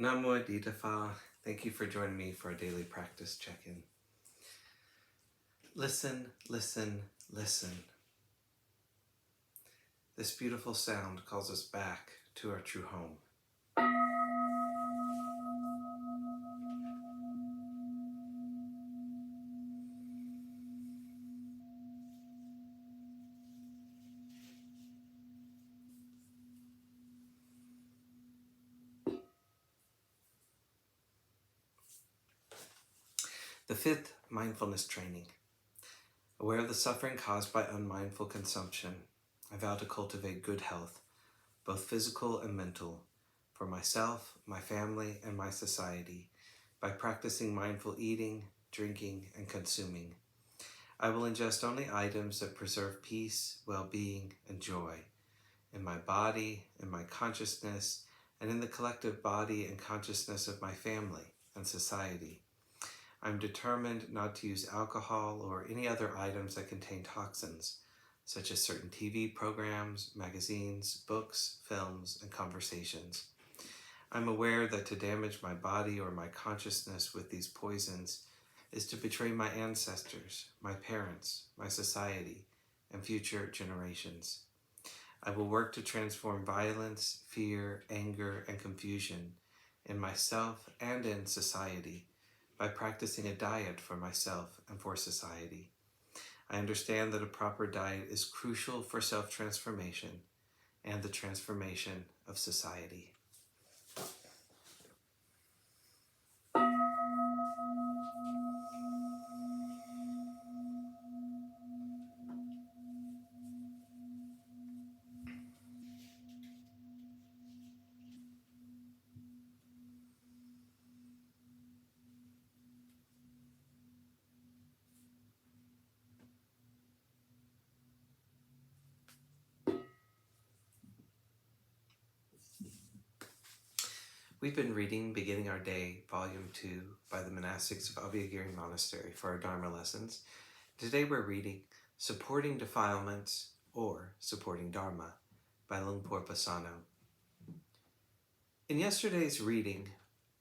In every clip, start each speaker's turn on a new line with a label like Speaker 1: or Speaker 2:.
Speaker 1: Namo Aditafa. Thank you for joining me for a daily practice check-in. Listen, listen, listen. This beautiful sound calls us back to our true home. The fifth mindfulness training. Aware of the suffering caused by unmindful consumption, I vow to cultivate good health, both physical and mental, for myself, my family, and my society, by practicing mindful eating, drinking, and consuming. I will ingest only items that preserve peace, well-being, and joy in my body, in my consciousness, and in the collective body and consciousness of my family and society. I'm determined not to use alcohol or any other items that contain toxins, such as certain TV programs, magazines, books, films, and conversations. I'm aware that to damage my body or my consciousness with these poisons is to betray my ancestors, my parents, my society, and future generations. I will work to transform violence, fear, anger, and confusion in myself and in society by practicing a diet for myself and for society. I understand that a proper diet is crucial for self-transformation and the transformation of society. We've been reading Beginning Our Day, Volume 2, by the monastics of Abhayagiri Monastery for our Dharma lessons. Today we're reading Supporting Defilements or Supporting Dharma by Lumpur Pasano. In yesterday's reading,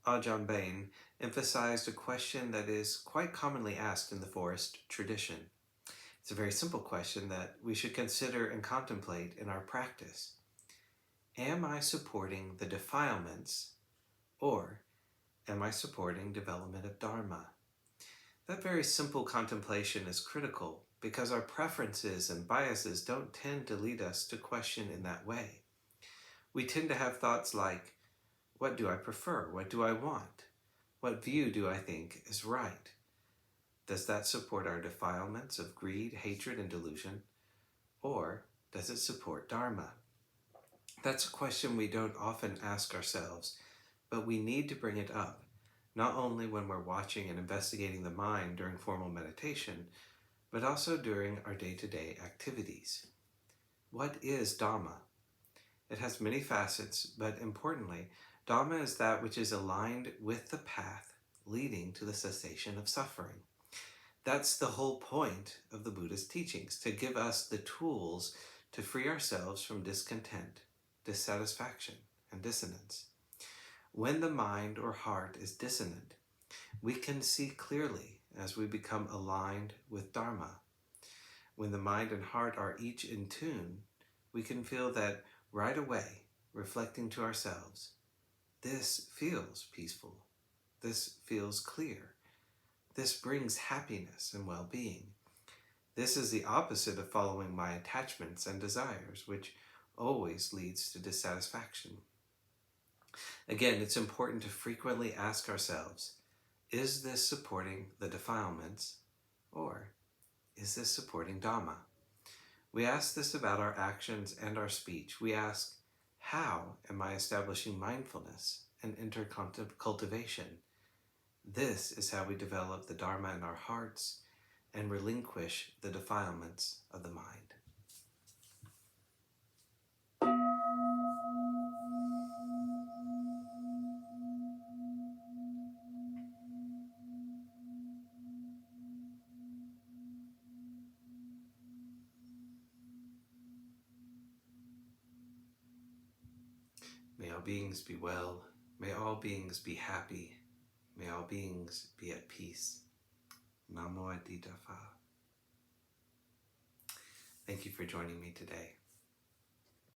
Speaker 1: Jonathan Payne emphasized a question that is quite commonly asked in the forest tradition. It's a very simple question that we should consider and contemplate in our practice. Am I supporting the defilements, or am I supporting development of Dharma? That very simple contemplation is critical because our preferences and biases don't tend to lead us to question in that way. We tend to have thoughts like, what do I prefer? What do I want? What view do I think is right? Does that support our defilements of greed, hatred, and delusion? Or does it support Dharma? That's a question we don't often ask ourselves, but we need to bring it up, not only when we're watching and investigating the mind during formal meditation, but also during our day-to-day activities. What is Dhamma? It has many facets, but importantly, Dhamma is that which is aligned with the path leading to the cessation of suffering. That's the whole point of the Buddhist teachings, to give us the tools to free ourselves from discontent, dissatisfaction, and dissonance. When the mind or heart is dissonant, we can see clearly as we become aligned with Dharma. When the mind and heart are each in tune, we can feel that right away, reflecting to ourselves, this feels peaceful, this feels clear, this brings happiness and well-being. This is the opposite of following my attachments and desires, which always leads to dissatisfaction. Again, it's important to frequently ask ourselves, is this supporting the defilements, or is this supporting Dhamma? We ask this about our actions and our speech. We ask, how am I establishing mindfulness and inner cultivation? This is how we develop the Dharma in our hearts and relinquish the defilements of the mind. May all beings be well May all beings be happy. May all beings be at peace. Namo Adida Phat. Thank you for joining me today.